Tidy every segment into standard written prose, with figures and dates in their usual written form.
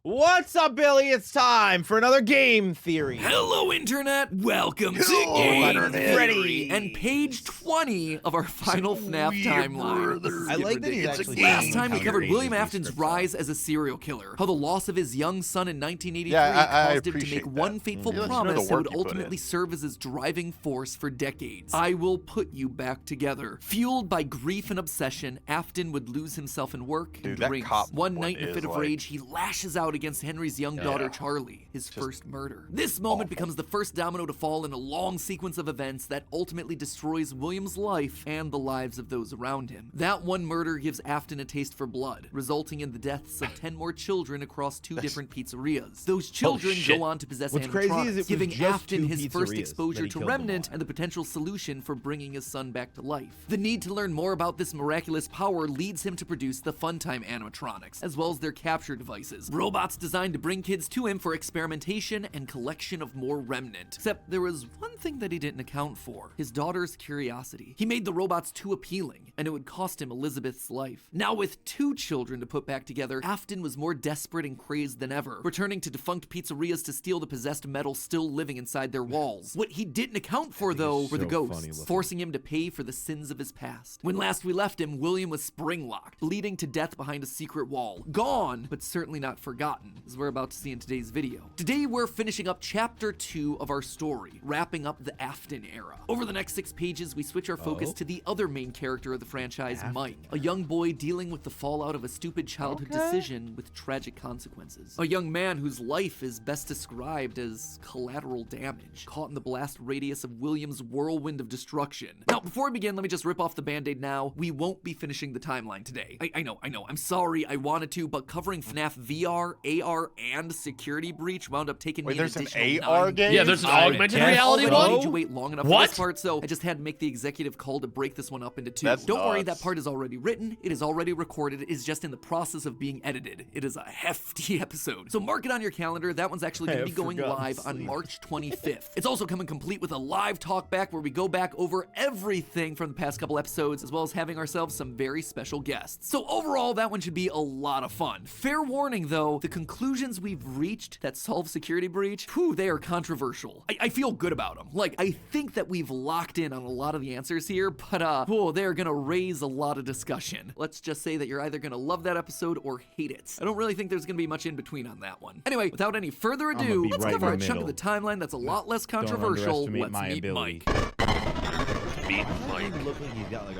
What's up, Billy? It's time for another game theory. Hello, Internet! Welcome to Game Theory and page 20 of our final FNAF timeline. I like that he's actually Last time we covered William Afton's rise as a serial killer, how the loss of his young son in 1983 caused him to make one fateful promise that would ultimately serve as his driving force for decades. I will put you back together. Fueled by grief and obsession, Afton would lose himself in work and drinks. One night in a fit of rage, he lashes out against Henry's young daughter, Charlie, his first murder. This moment becomes the first domino to fall in a long sequence of events that ultimately destroys William's life and the lives of those around him. That one murder gives Afton a taste for blood, resulting in the deaths of 10 more children across 2 different pizzerias. Those children go on to possess animatronics, giving Afton his first exposure to Remnant and the potential solution for bringing his son back to life. The need to learn more about this miraculous power leads him to produce the Funtime animatronics, as well as their capture devices. Robots designed to bring kids to him for experimentation and collection of more Remnant. Except there was one thing that he didn't account for: his daughter's curiosity. He made the robots too appealing, and it would cost him Elizabeth's life. Now with 2 children to put back together, Afton was more desperate and crazed than ever, returning to defunct pizzerias to steal the possessed metal still living inside their walls. What he didn't account for, though, were the ghosts, forcing him to pay for the sins of his past. When last we left him, William was spring-locked, bleeding to death behind a secret wall. Gone, but certainly not forgotten, as we're about to see in today's video. Today we're finishing up chapter 2 of our story, wrapping up the Afton era. Over the next 6 pages, we switch our focus to the other main character of the franchise, Mike, a young boy dealing with the fallout of a stupid childhood decision with tragic consequences. A young man whose life is best described as collateral damage, caught in the blast radius of William's whirlwind of destruction. Now, before we begin, let me just rip off the band-aid now. We won't be finishing the timeline today. I know, I'm sorry, I wanted to, but covering FNAF VR, AR, and Security Breach wound up taking me an additional 9 AR game? Yeah, there's an augmented reality I one? made you wait long enough for this part, so I just had to make the executive call to break this one up into 2. Don't worry, that part is already written, it is already recorded, it is just in the process of being edited. It is a hefty episode. So mark it on your calendar, that one's actually going to be going live on March 25th. It's also coming complete with a live talk back where we go back over everything from the past couple episodes, as well as having ourselves some very special guests. So overall, that one should be a lot of fun. Fair warning though, the conclusions we've reached that solve Security Breach, they are controversial. I feel good about them. Like, I think that we've locked in on a lot of the answers here, but they're gonna raise a lot of discussion. Let's just say that you're either gonna love that episode or hate it. I don't really think there's gonna be much in between on that one. Anyway, without any further ado, let's cover a chunk of the timeline that's a lot less controversial. Let's meet Mike.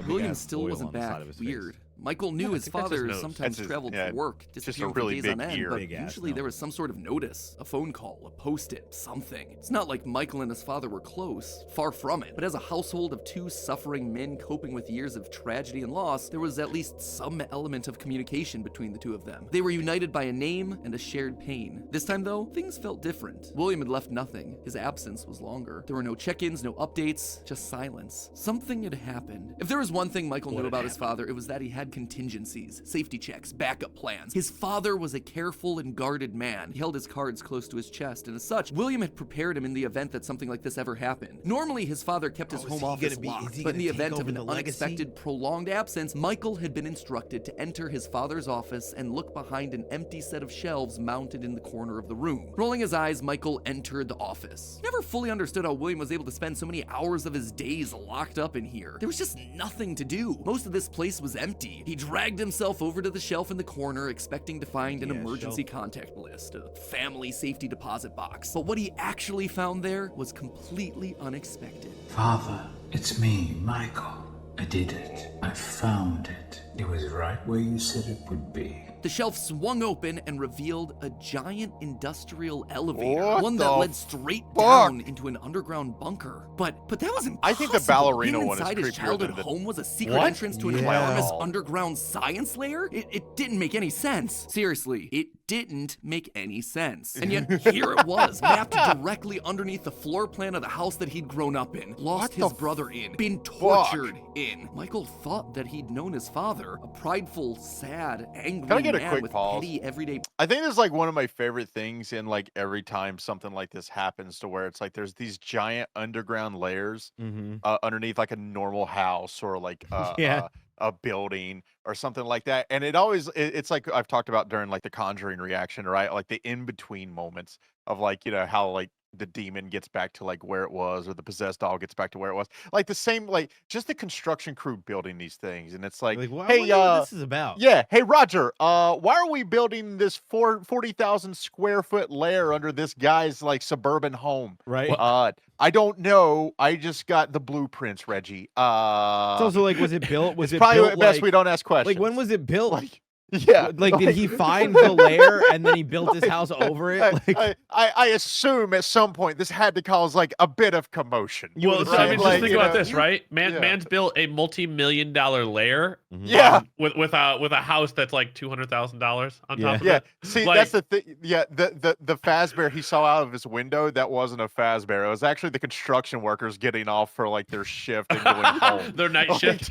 William still wasn't back. Weird. Michael knew his father sometimes traveled for work, disappearing for days on end, but usually there was some sort of notice, a phone call, a post-it, something. It's not like Michael and his father were close, far from it, but as a household of 2 suffering men coping with years of tragedy and loss, there was at least some element of communication between the 2 of them. They were united by a name and a shared pain. This time though, things felt different. William had left nothing. His absence was longer. There were no check-ins, no updates, just silence. Something had happened. If there was one thing Michael knew about his father, it was that he had contingencies, safety checks, backup plans. His father was a careful and guarded man. He held his cards close to his chest, and as such, William had prepared him in the event that something like this ever happened. Normally, his father kept his home office locked, but in the event of an unexpected, prolonged absence, Michael had been instructed to enter his father's office and look behind an empty set of shelves mounted in the corner of the room. Rolling his eyes, Michael entered the office. He never fully understood how William was able to spend so many hours of his days locked up in here. There was just nothing to do. Most of this place was empty. He dragged himself over to the shelf in the corner, expecting to find an emergency contact list, a family safety deposit box. But what he actually found there was completely unexpected. Father, it's me, Michael. I did it. I found it. It was right where you said it would be. The shelf swung open and revealed a giant industrial elevator, one that led straight down into an underground bunker. But that was impossible. I think the ballerina one is inside his creepier childhood than the... home was a secret entrance to an enormous underground science lair? It didn't make any sense. Seriously, it didn't make any sense. And yet, here it was, mapped directly underneath the floor plan of the house that he'd grown up in, lost his brother in, been tortured in. Michael thought that he'd known his father. father, a prideful, sad, angry Can I get a man quick with pause? petty everyday. I think this is like one of my favorite things in like every time something like this happens, to where it's like there's these giant underground layers underneath like a normal house or like Yeah. a building or something like that. And it's like I've talked about during like the Conjuring reaction, right? Like the in between moments of like, you know, how like the demon gets back to like where it was, or the possessed doll gets back to where it was. Like the same, like just the construction crew building these things. And it's like, Well, I hey, wonder what this is about. yeah, hey Roger, why are we building this 40,000 square foot lair under this guy's like suburban home? Right. I don't know. I just got the blueprints, Reggie. It's also like, was it built? Was it probably built best like, we don't ask questions. like when was it built? Like, yeah, like did he find the lair and then he built his house over it? Like, I assume at some point this had to cause like a bit of commotion. Well, would I mean, say, just like, think you about know, this, right? Man's built a multi-million-dollar lair. Yeah. With a house that's like $200,000 on top of Yeah, it. see, Like, that's the thing. Yeah, the Fazbear he saw out of his window, that wasn't a Fazbear. It was actually the construction workers getting off for like their shift and going home. their night shift.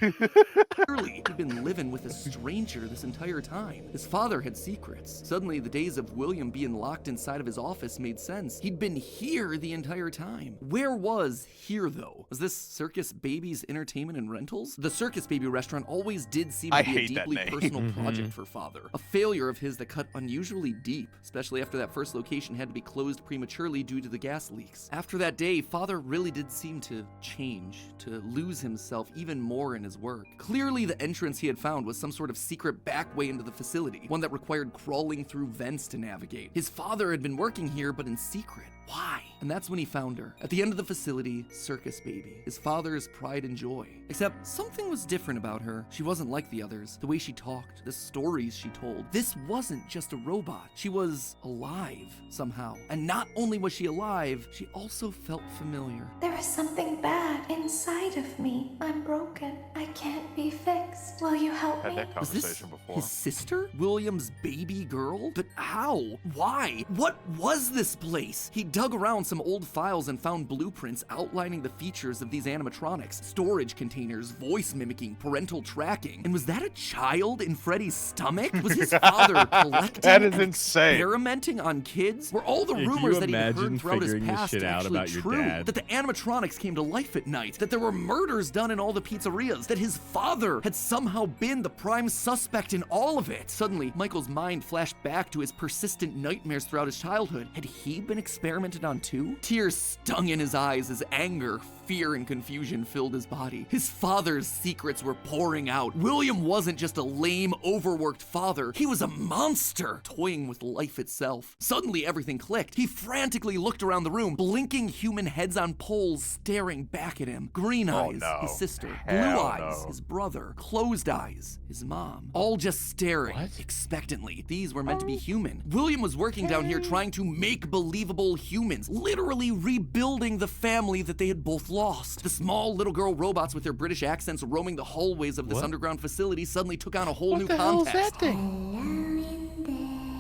Clearly, he'd been living with a stranger this entire time. His father had secrets. Suddenly, the days of William being locked inside of his office made sense. He'd been here the entire time. Where was here, though? Was this Circus Baby's Entertainment and Rentals? The Circus Baby restaurant always did seem to I be a hate that deeply name. personal project for father. A failure of his that cut unusually deep, especially after that first location had to be closed prematurely due to the gas leaks. After that day, father really did seem to change, to lose himself even more in his work. Clearly, the entrance he had found was some sort of secret back way into the facility, one that required crawling through vents to navigate. His father had been working here, but in secret. Why? And that's when he found her. At the end of the facility, Circus Baby, his father's pride and joy. Except something was different about her. She wasn't like the others. The way she talked, the stories she told. This wasn't just a robot. She was alive somehow. And not only was she alive, she also felt familiar. There is something bad inside of me. I'm broken. I can't be fixed. Will you help Had me? that Was this conversation before. his sister? William's baby girl? But how? Why? What was this place? He dug around some old files and found blueprints outlining the features of these animatronics. Storage containers, voice mimicking, parental tracking. And was that a child in Freddy's stomach? Was his father collecting That is and insane. experimenting on kids? Were all the Yeah, can rumors you that he heard imagine throughout his figuring this past shit out actually about your true? dad? That the animatronics came to life at night? That there were murders done in all the pizzerias? That his father had somehow been the prime suspect in all of it? Suddenly, Michael's mind flashed back to his persistent nightmares throughout his childhood. Had he been experimented on too? Tears stung in his eyes as anger, fear, and confusion filled his body. His father's secrets were pouring out. William wasn't just a lame, overworked father. He was a monster, toying with life itself. Suddenly, everything clicked. He frantically looked around the room, blinking human heads on poles staring back at him. Green eyes, no. his sister. Hell Blue eyes, no. his brother. Closed eyes, his mom. All just staring expectantly. These were meant to be human. William was working down here trying to make believable humans, literally rebuilding the family that they had both lost. The small little girl robots with their British accents roaming the hallways of this underground facility suddenly took on a whole new context.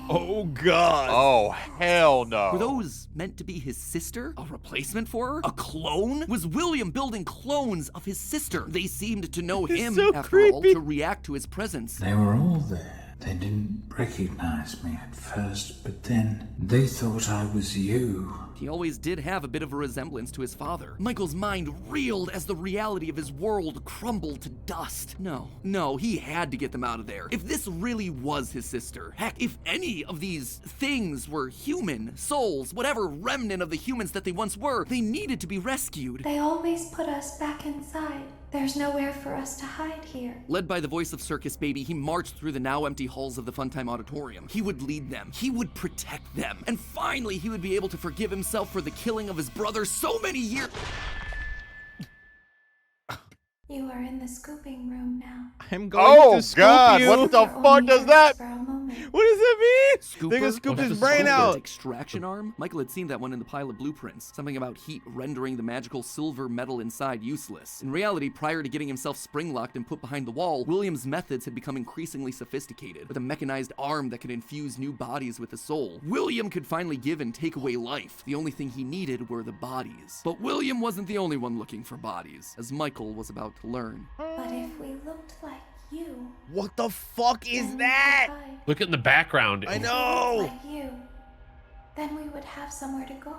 oh god. Oh, hell no. Were those meant to be his sister? A replacement for her? A clone? Was William building clones of his sister? They seemed to know him, so after all, creepy. to react to his presence. They were all there. They didn't recognize me at first, but then they thought I was you. He always did have a bit of a resemblance to his father. Michael's mind reeled as the reality of his world crumbled to dust. No, he had to get them out of there. If this really was his sister, heck, if any of these things were human, souls, whatever remnant of the humans that they once were, they needed to be rescued. They always put us back inside. There's nowhere for us to hide here. Led by the voice of Circus Baby, he marched through the now empty halls of the Funtime Auditorium. He would lead them. He would protect them. And finally, he would be able to forgive himself for the killing of his brother so many years. You are in the scooping room now. I'm going to scoop God, you. what the You're fuck only does yours that? for a moment. What does that mean? Scooper? They're gonna scoop What's his the brain scooper? out. Extraction arm? Michael had seen that one in the pile of blueprints. Something about heat rendering the magical silver metal inside useless. In reality, prior to getting himself spring-locked and put behind the wall, William's methods had become increasingly sophisticated. With a mechanized arm that could infuse new bodies with a soul, William could finally give and take away life. The only thing he needed were the bodies. But William wasn't the only one looking for bodies, as Michael was about to learn. But if we looked like you. What the fuck is Then we that? could hide. Look at in the background. I If we know. looked like you, then we would have somewhere to go.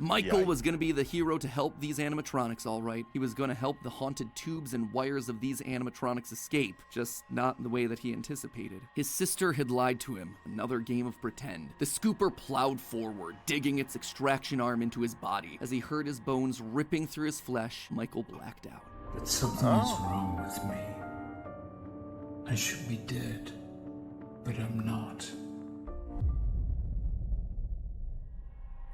Michael was going to be the hero to help these animatronics, all right. He was going to help the haunted tubes and wires of these animatronics escape, just not in the way that he anticipated. His sister had lied to him. Another game of pretend. The scooper plowed forward, digging its extraction arm into his body. As he heard his bones ripping through his flesh, Michael blacked out. But something is wrong with me. I should be dead, but I'm not.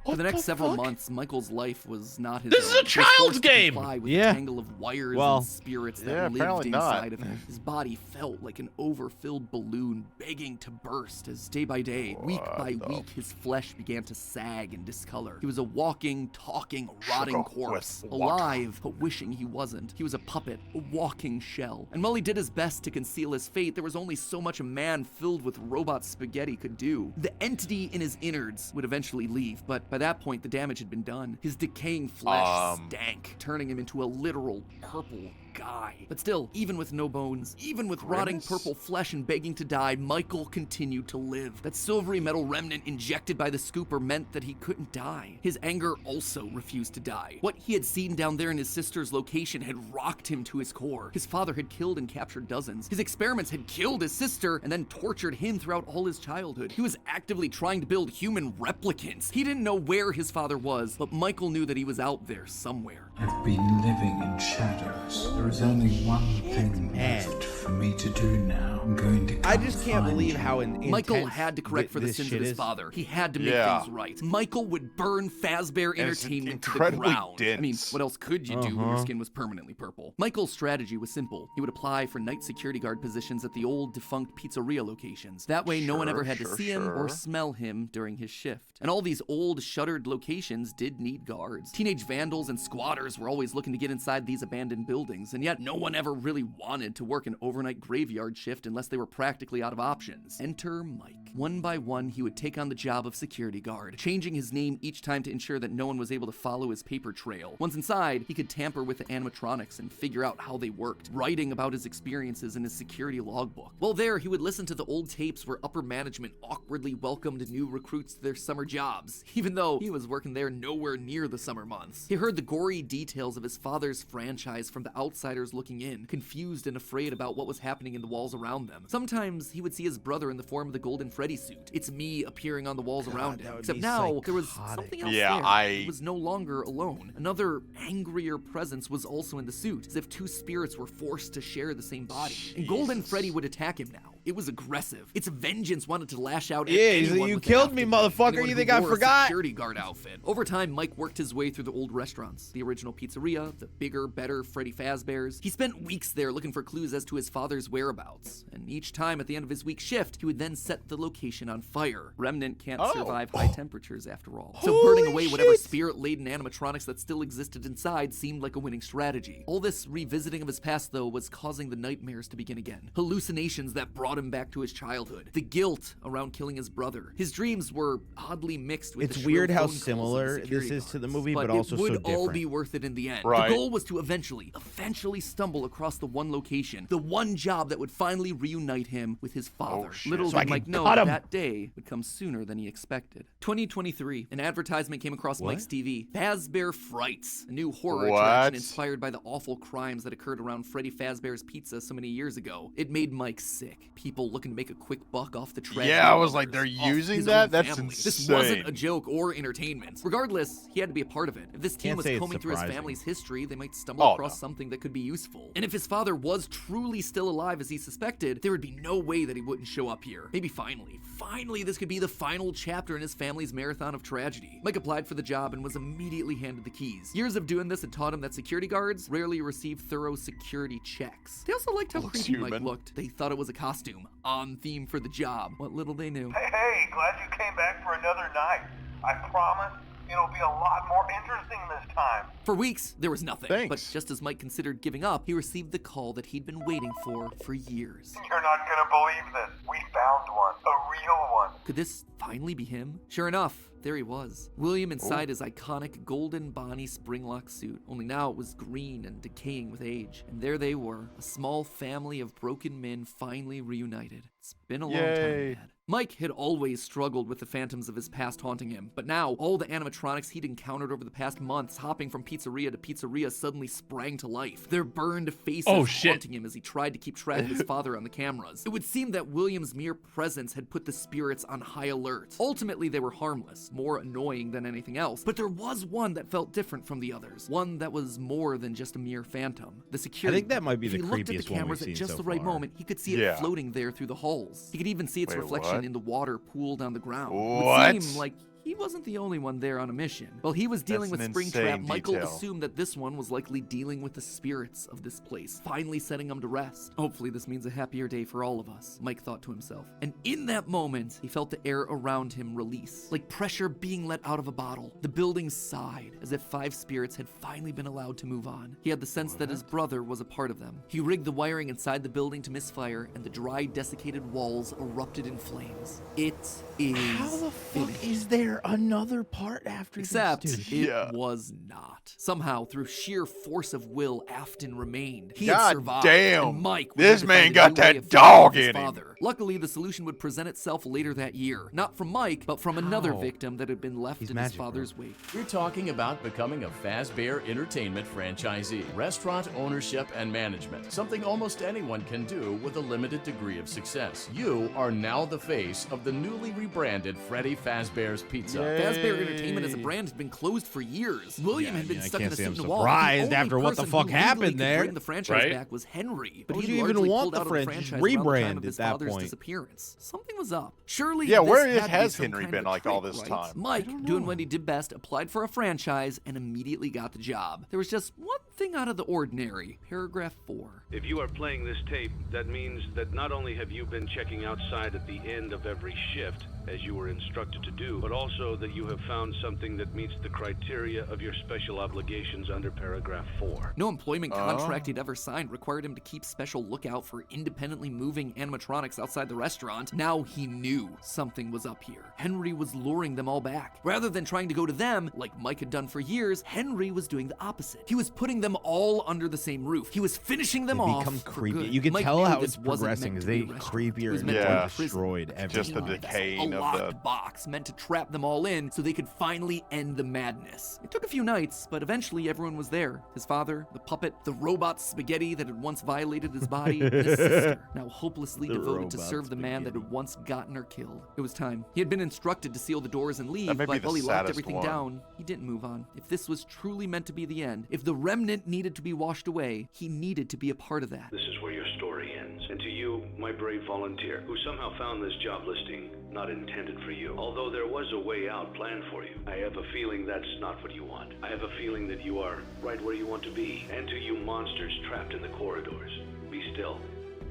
For the next several months, Michael's life was not his This is own. a child's He was forced to game! comply with Yeah. a tangle of wires Well, and spirits yeah, that lived apparently not. inside of him. His body felt like an overfilled balloon begging to burst as day by day, week by week, his flesh began to sag and discolor. He was a walking, talking, rotting corpse, with water. alive, but wishing he wasn't. He was a puppet, a walking shell. And while he did his best to conceal his fate, there was only so much a man filled with robot spaghetti could do. The entity in his innards would eventually leave, but by that point, the damage had been done. His decaying flesh stank, turning him into a literal purple guy. But still, even with no bones, even with rotting purple flesh and begging to die, Michael continued to live. That silvery metal remnant injected by the scooper meant that he couldn't die. His anger also refused to die. What he had seen down there in his sister's location had rocked him to his core. His father had killed and captured dozens. His experiments had killed his sister and then tortured him throughout all his childhood. He was actively trying to build human replicants. He didn't know where his father was, but Michael knew that he was out there somewhere. I've been living in shadows. There is only one thing man. left for me to do now. I'm going to come I just can't find believe you. how Michael intense had to correct for the this sins of shit his is. father. He had to make Yeah. things right. Michael would burn Fazbear And it's Entertainment to the incredibly ground. I mean, dense. what else could you do when your skin was permanently purple? Michael's strategy was simple. He would apply for night security guard positions at the old defunct pizzeria locations. That way, no one ever had to see him or smell him during his shift. And all these old, shuttered locations did need guards. Teenage vandals and squatters were always looking to get inside these abandoned buildings, and yet no one ever really wanted to work an overnight graveyard shift unless they were practically out of options. Enter Mike. One by one, he would take on the job of security guard, changing his name each time to ensure that no one was able to follow his paper trail. Once inside, he could tamper with the animatronics and figure out how they worked, writing about his experiences in his security logbook. While there, he would listen to the old tapes where upper management awkwardly welcomed new recruits to their summer jobs, even though he was working there nowhere near the summer months. He heard the gory details of his father's franchise from the outsiders looking in, confused and afraid about what was happening in the walls around them. Sometimes he would see his brother in the form of the Golden Freddy suit. It's me appearing on the walls around him. Except now, there was something else there. He was no longer alone. Another angrier presence was also in the suit, as if two spirits were forced to share the same body. And Golden Freddy would attack him now. It was aggressive. Its vengeance wanted to lash out at anyone you with killed an me, outfit. motherfucker. Anyone You who think I wore a forgot? security guard outfit. Over time, Mike worked his way through the old restaurants, the original pizzeria, the bigger, better Freddy Fazbear's. He spent weeks there looking for clues as to his father's whereabouts, and each time at the end of his week shift, he would then set the location on fire. Remnant can't survive high temperatures after all. So burning away whatever spirit-laden animatronics that still existed inside seemed like a winning strategy. All this revisiting of his past, though, was causing the nightmares to begin again. Hallucinations that brought him back to his childhood. The guilt around killing his brother. His dreams were oddly mixed with It's the shrill weird how phone calls of the similar security this is to the guards. movie, but also so it would all different. be worth it in the end. Right. The goal was to eventually stumble across the one location, the one job that would finally reunite him with his father. shit. Little So I did can Mike know cut him. that day would come sooner than he expected. 2023, an advertisement came across Mike's TV. Fazbear Frights, a new horror attraction inspired by the awful crimes that occurred around Freddy Fazbear's Pizza so many years ago. It made Mike sick. People looking to make a quick buck off the tragedy. Yeah, I was like, off they're his using own that? That's family. insane. This wasn't a joke or entertainment. Regardless, he had to be a part of it. If this team Can't was say it's combing through his surprising. family's history, they might stumble across something that could be useful. And if his father was truly still alive as he suspected, there would be no way that he wouldn't show up here. Maybe finally this could be the final chapter in his family's marathon of tragedy. Mike applied for the job and was immediately handed the keys. Years of doing this had taught him that security guards rarely receive thorough security checks. They also liked how Looks creepy Mike human. looked. They thought it was a costume, on theme for the job. What little they knew. Hey, glad you came back for another night. I promise It'll be a lot more interesting this time. For weeks, there was nothing. Thanks. But just as Mike considered giving up, he received the call that he'd been waiting for years. You're not gonna believe this. We found one. A real one. Could this finally be him? Sure enough, there he was. William inside his iconic golden Bonnie Springlock suit, only now it was green and decaying with age. And there they were, a small family of broken men finally reunited. It's been a long time, Dad. Mike had always struggled with the phantoms of his past haunting him, but now all the animatronics he'd encountered over the past months, hopping from pizzeria to pizzeria, suddenly sprang to life. Their burned faces haunting him as he tried to keep track of his father on the cameras. It would seem that William's mere presence had put the spirits on high alert. Ultimately, they were harmless, more annoying than anything else, but there was one that felt different from the others, one that was more than just a mere phantom. The security. I think that might be the creepiest one we've seen so far. If he looked at the cameras at just the right moment, he could see it floating there through the halls. He could even see its reflection in the water pooled on the ground. It would seem like he wasn't the only one there on a mission. While he was dealing with Springtrap, Michael assumed that this one was likely dealing with the spirits of this place, finally setting them to rest. Hopefully this means a happier day for all of us, Mike thought to himself. And in that moment, he felt the air around him release, like pressure being let out of a bottle. The building sighed, as if 5 spirits had finally been allowed to move on. He had the sense that his brother was a part of them. He rigged the wiring inside the building to misfire, and the dry, desiccated walls erupted in flames. It is How the fuck is there another part after Except this, dude? it was not. Somehow, through sheer force of will, Afton remained. He God had survived, damn. and Mike This had to man find a got new way that of dog finding his in him. father. Luckily, the solution would present itself later that year. Not from Mike, but from another How? victim that had been left in his father's wake. We're talking about becoming a Fazbear Entertainment franchisee. Restaurant ownership and management. Something almost anyone can do with a limited degree of success. You are now the face of the newly rebranded Freddy Fazbear's Pizza. Fazbear Entertainment as a brand had been closed for years. William had been stuck in a suit and a wall. Surprised after what the fuck happened there. Bring the franchise back was Henry, but Would he you even largely want pulled the out of the franchise rebrand around the time of at his that father's point? disappearance. Something was up. Surely, Yeah, this where had to be has some Henry kind been of a like all trick, this right? time? Mike, doing what he did best, applied for a franchise and immediately got the job. There was just one thing out of the ordinary. Paragraph 4. If you are playing this tape, that means that not only have you been checking outside at the end of every shift, as you were instructed to do, but also that you have found something that meets the criteria of your special obligations under paragraph 4. No employment contract he'd ever signed required him to keep special lookout for independently moving animatronics outside the restaurant. Now he knew something was up here. Henry was luring them all back. Rather than trying to go to them, like Mike had done for years, Henry was doing the opposite. He was putting them all under the same roof. He was finishing them off. Become for creepy. good. You can Mike tell knew how this it's wasn't progressing. meant As to be they a restaurant. It creepier was and meant to Yeah. be a prison. destroyed everything. Just the decaying a of locked the... box meant to trap them all in so they could finally end the madness. It took a few nights, but eventually everyone was there. His father, the puppet, the robot spaghetti that had once violated his body, and his sister, now hopelessly devoted to serve the man that had once gotten her killed. It was time. He had been instructed to seal the doors and leave, That may be but the while he locked saddest everything one. down, he didn't move on. If this was truly meant to be the end, if the remnant needed to be washed away, he needed to be a part of that. This is where your story ends. And to you, my brave volunteer, who somehow found this job listing not intended for you, although there was a way out planned for you, I have a feeling that's not what you want. I have a feeling that you are right where you want to be. And to you monsters trapped in the corridors, be still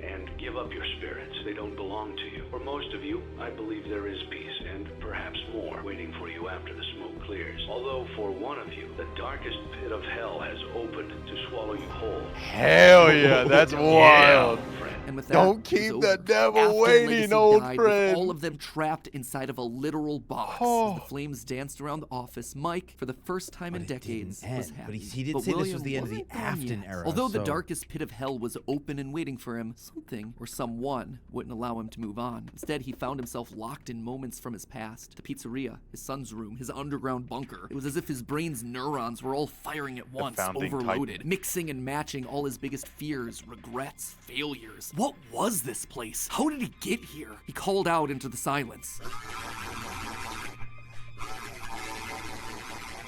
and give up your spirits. They don't belong to you. For most of you, I believe there is peace and perhaps more waiting for you after the smoke clears. Although for one of you, the darkest pit of hell has opened to swallow you whole. Hell yeah, that's wild. And with that, Don't it was keep over. the devil Afton waiting, Legacy old died friend. With all of them trapped inside of a literal box. As the flames danced around the office, Mike, for the first time in decades, was happy. But he did But say this William was the end of the wasn't done Afton yet. era. Although the so- darkest pit of hell was open and waiting for him, something or someone wouldn't allow him to move on. Instead, he found himself locked in moments from his past. The pizzeria, his son's room, his underground bunker. It was as if his brain's neurons were all firing at once, founding overloaded, titan. mixing and matching all his biggest fears, regrets, failures. What was this place? How did he get here? He called out into the silence.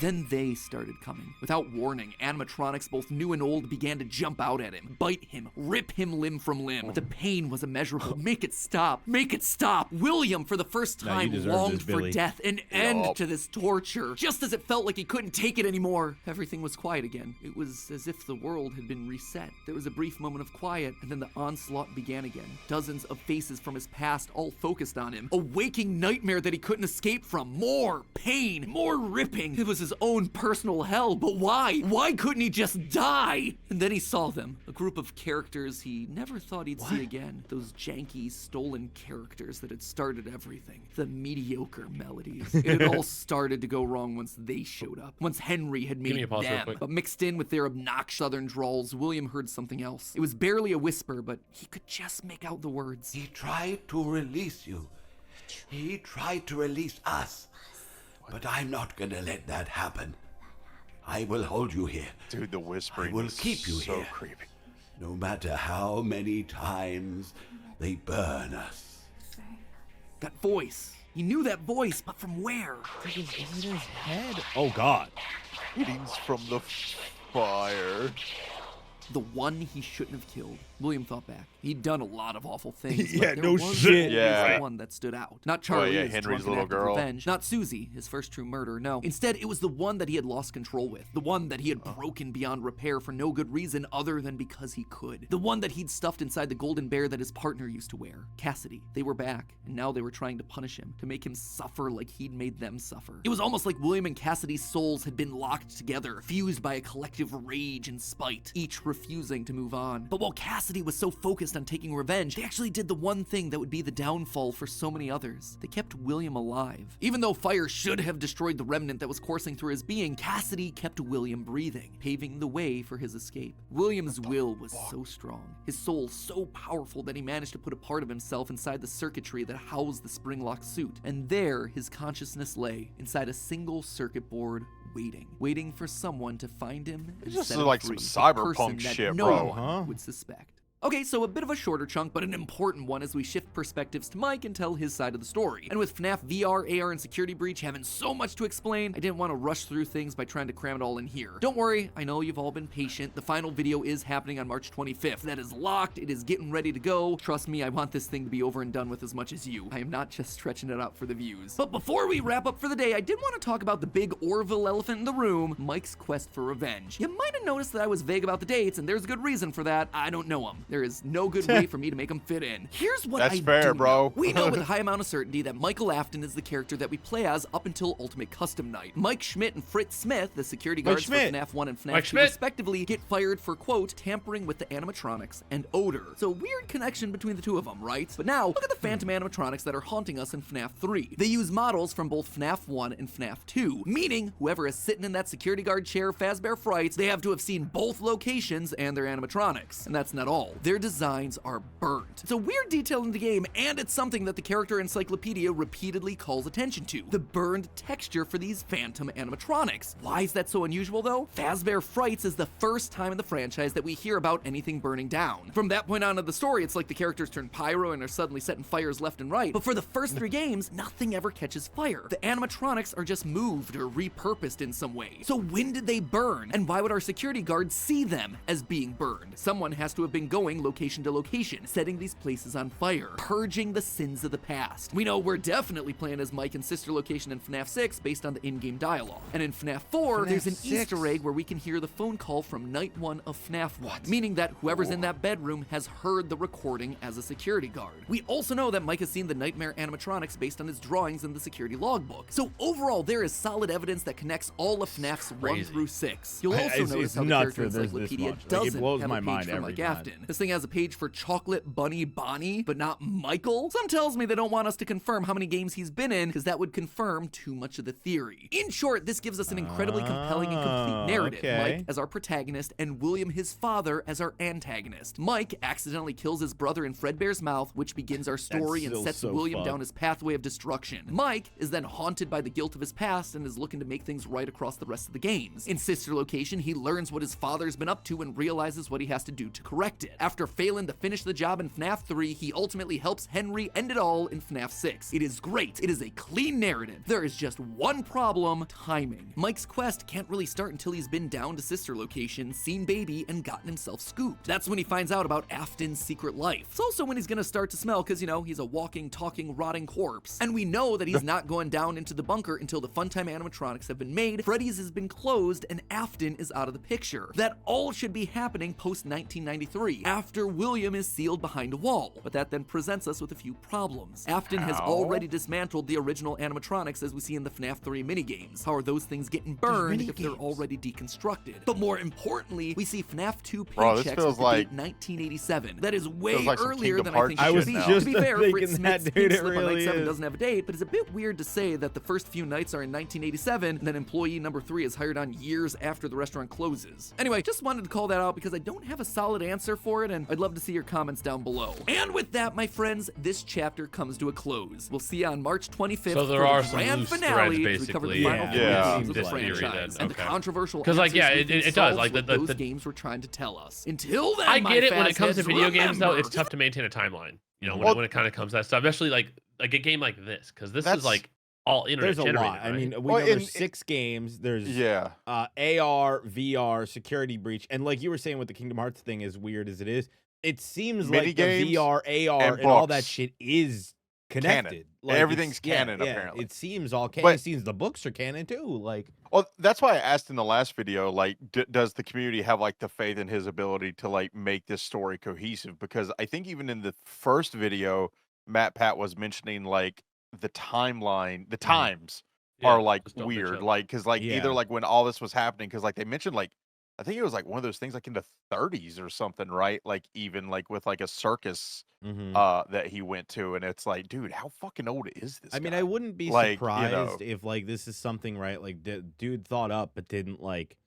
Then they started coming. Without warning, animatronics, both new and old, began to jump out at him, bite him, rip him limb from limb. The pain was immeasurable. Make it stop. Make it stop. William, for the first time, longed for death, an end to this torture. Just as it felt like he couldn't take it anymore, everything was quiet again. It was as if the world had been reset. There was a brief moment of quiet, and then the onslaught began again. Dozens of faces from his past all focused on him. A waking nightmare that he couldn't escape from. More pain, more ripping. It was his own personal hell, but why? Why couldn't he just die? And then he saw them, a group of characters he never thought he'd see again. Those janky, stolen characters that had started everything. The mediocre melodies. It had all started to go wrong once they showed up. Once Henry had made them. But mixed in with their obnoxious southern drawls, William heard something else. It was barely a whisper, but he could just make out the words. He tried to release you. He tried to release us. But I'm not gonna let that happen. I will hold you here. Dude, the whispering I will keep you so here. creepy. No matter how many times they burn us. That voice. He knew that voice, but from where? It was in his head. Oh, God. Greetings from the fire. The one he shouldn't have killed. William thought back. He'd done a lot of awful things. Yeah, but no there was shit. always Yeah. one that stood out. Not Charlie, his Henry's drunken little act of girl. revenge. Not Susie, his first true murder. No. Instead, it was the one that he had lost control with. The one that he had broken beyond repair for no good reason other than because he could. The one that he'd stuffed inside the golden bear that his partner used to wear. Cassidy. They were back, and now they were trying to punish him, to make him suffer like he'd made them suffer. It was almost like William and Cassidy's souls had been locked together, fused by a collective rage and spite, each refusing to move on. But while Cassidy was so focused on taking revenge, they actually did the one thing that would be the downfall for so many others. They kept William alive. Even though fire should have destroyed the remnant that was coursing through his being, Cassidy kept William breathing, paving the way for his escape. William's will was so strong, his soul so powerful that he managed to put a part of himself inside the circuitry that housed the spring-locked suit. And there, his consciousness lay, inside a single circuit board, waiting for someone to find him and This set is him like free. some A person cyberpunk that shit, no bro. one would suspect. Okay, so a bit of a shorter chunk, but an important one as we shift perspectives to Mike and tell his side of the story. And with FNAF VR, AR, and Security Breach having so much to explain, I didn't want to rush through things by trying to cram it all in here. Don't worry, I know you've all been patient. The final video is happening on March 25th. That is locked, it is getting ready to go. Trust me, I want this thing to be over and done with as much as you. I am not just stretching it out for the views. But before we wrap up for the day, I did want to talk about the big Orville elephant in the room, Mike's quest for revenge. You might have noticed that I was vague about the dates, and there's a good reason for that. I don't know him. There is no good way for me to make them fit in. Here's what That's I fair, do bro. know. We know with a high amount of certainty that Michael Afton is the character that we play as up until Ultimate Custom Night. Mike Schmidt and Fritz Smith, the security guards for FNAF 1 and FNAF 2 respectively, get fired for, quote, tampering with the animatronics and odor. So weird connection between the two of them, right? But now, look at the phantom animatronics that are haunting us in FNAF 3. They use models from both FNAF 1 and FNAF 2, meaning whoever is sitting in that security guard chair, Fazbear Frights, they have to have seen both locations and their animatronics. And that's not all. Their designs are burnt. It's a weird detail in the game, and it's something that the character encyclopedia repeatedly calls attention to. The burned texture for these phantom animatronics. Why is that so unusual though? Fazbear Frights is the first time in the franchise that we hear about anything burning down. From that point on in the story, it's like the characters turn pyro and are suddenly setting fires left and right. But for the first 3 games, nothing ever catches fire. The animatronics are just moved or repurposed in some way. So when did they burn? And why would our security guards see them as being burned? Someone has to have been going location to location, setting these places on fire, purging the sins of the past. We know we're definitely playing as Mike and sister location in FNAF 6 based on the in-game dialogue. And in FNAF 4, there's an Easter egg where we can hear the phone call from night 1 of FNAF 1, meaning that whoever's in that bedroom has heard the recording as a security guard. We also know that Mike has seen the nightmare animatronics based on his drawings in the security logbook. So overall, there is solid evidence that connects all of FNAF's 1 through 6. You'll also notice how the character encyclopedia doesn't have a page for Mike Afton. This thing has a page for Chocolate Bunny Bonnie, but not Michael. Some tells me they don't want us to confirm how many games he's been in, because that would confirm too much of the theory. In short, this gives us an incredibly compelling and complete narrative. Mike as our protagonist, and William, his father, as our antagonist. Mike accidentally kills his brother in Fredbear's mouth, which begins our story and sets William down his pathway of destruction. Mike is then haunted by the guilt of his past and is looking to make things right across the rest of the games. In sister location, he learns what his father's been up to and realizes what he has to do to correct it. After failing to finish the job in FNAF 3, he ultimately helps Henry end it all in FNAF 6. It is great. It is a clean narrative. There is just one problem: timing. Mike's quest can't really start until he's been down to sister location, seen baby, and gotten himself scooped. That's when he finds out about Afton's secret life. It's also when he's gonna start to smell, because, you know, he's a walking, talking, rotting corpse. And we know that he's not going down into the bunker until the Funtime animatronics have been made, Freddy's has been closed, and Afton is out of the picture. That all should be happening post-1993, after William is sealed behind a wall. But that then presents us with a few problems. Afton has already dismantled the original animatronics as we see in the FNAF 3 minigames. How are those things getting burned if they're already deconstructed? But more importantly, we see FNAF 2 paychecks with the date 1987. That is way earlier than I think it should be. To be fair, Fritz Smith's pink slip on night 7 doesn't have a date, but it's a bit weird to say that the first few nights are in 1987, and then employee number 3 is hired on years after the restaurant closes. Anyway, just wanted to call that out because I don't have a solid answer for it, and I'd love to see your comments down below. And with that, my friends, this chapter comes to a close. We'll see you on March 25th so there for are the some grand finale as we cover the final three games of the franchise and the controversial answers it does like those games were trying to tell us. Until then, I get it when it comes to video remember, games though. It's tough to maintain a timeline. You know, when it kind of comes to that stuff, especially like a game like this, because this is like all internet generated. There's a lot. Right? I mean, we know there's 6 games. There's AR, VR, security breach, and like you were saying with the Kingdom Hearts thing, as weird as it is, it seems like the VR, AR, and all that shit is connected. Like everything's canon apparently. It seems all canon. It seems the books are canon too. Like, well, that's why I asked in the last video, like, does the community have like the faith in his ability to like make this story cohesive? Because I think even in the first video, Matt Pat was mentioning like the timeline, the times are like weird, like because like either like when all this was happening, because like they mentioned like I think it was like one of those things like in the 30s or something, right? Like even like with like a circus that he went to, and it's like, dude, how fucking old is this guy? I mean, I wouldn't be surprised if like this is something, right? Like dude thought up but didn't like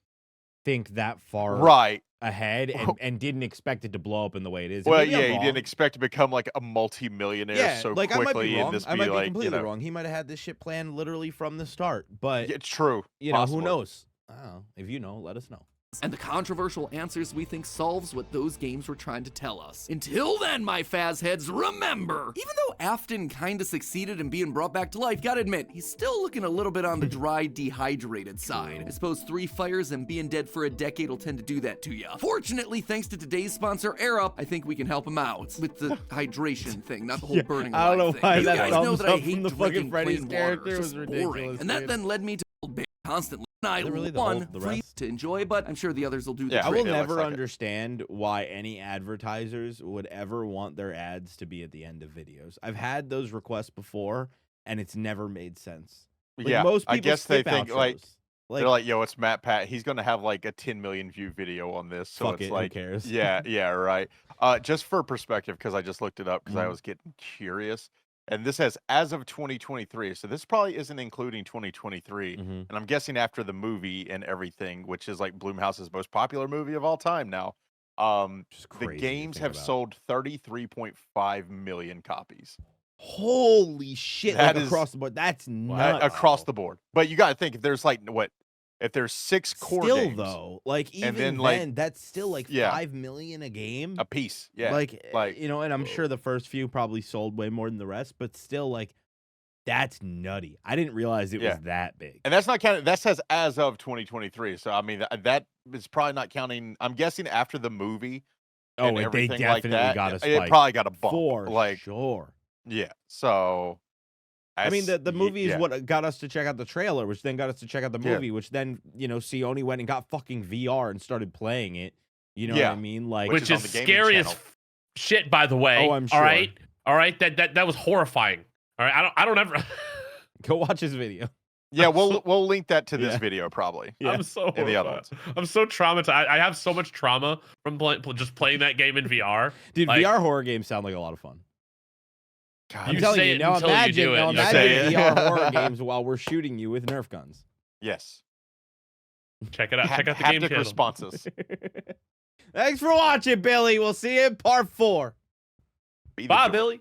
think that far ahead and didn't expect it to blow up in the way it is. Well, yeah, he didn't expect to become like a multi-millionaire so like, quickly. I might be wrong. And this I might be like, completely wrong. He might have had this shit planned literally from the start. But it's true. You know, who knows? I don't know. If you know, let us know. And the controversial answers we think solves what those games were trying to tell us. Until then, my Faz heads, remember, even though Afton kinda succeeded in being brought back to life, gotta admit, he's still looking a little bit on the dry, dehydrated side. I suppose 3 fires and being dead for a decade will tend to do that to ya. Fortunately, thanks to today's sponsor, Air Up, I think we can help him out with the hydration thing, not the whole burning alive I don't know thing. why You that guys know that I from hate the fucking drinking Freddy's plain character water. It's was just ridiculous. boring. And that then led me to constantly. I one free to enjoy, but I'm sure the others will do the trick. I will never understand why any advertisers would ever want their ads to be at the end of videos. I've had those requests before, and it's never made sense. Like, most people I guess they think outros. They're like, yo, it's Matt Pat. He's gonna have like a 10 million view video on this, so fuck it's it, like, who cares? yeah, right. Just for perspective, because I just looked it up because I was getting curious. And this says as of 2023, so this probably isn't including 2023. And I'm guessing after the movie and everything, which is like Blumhouse's most popular movie of all time now. The games have sold 33.5 million copies. Holy shit! That is across the board. That's nuts. Across the board. But you got to think if there's like if there's 6 core games, though, like even then like, that's still like 5 million a game a piece. Yeah, like you know, and I'm sure the first few probably sold way more than the rest, but still, like, that's nutty. I didn't realize it was that big. And that's not counting. That says as of 2023. So I mean, that is probably not counting. I'm guessing after the movie. And everything they like definitely that, got a spike. It probably got a bump for like sure. Yeah. So. I mean, the movie is what got us to check out the trailer, which then got us to check out the movie, which then, you know, Sione went and got fucking VR and started playing it. You know what I mean? Like, which is scary as shit, by the way. Oh, I'm sure. All right. That was horrifying. All right. I don't ever go watch his video. Yeah, we'll link that to this video probably. I'm so in the other ones. I'm so traumatized. I have so much trauma from just playing that game in VR. Dude, like, VR horror games sound like a lot of fun. God, I'm telling you, now imagine VR horror games while we're shooting you with Nerf guns. Yes. Check it out. Check out the game channel. Responses. Thanks for watching, Billy. We'll see you in part 4. Bye, Billy.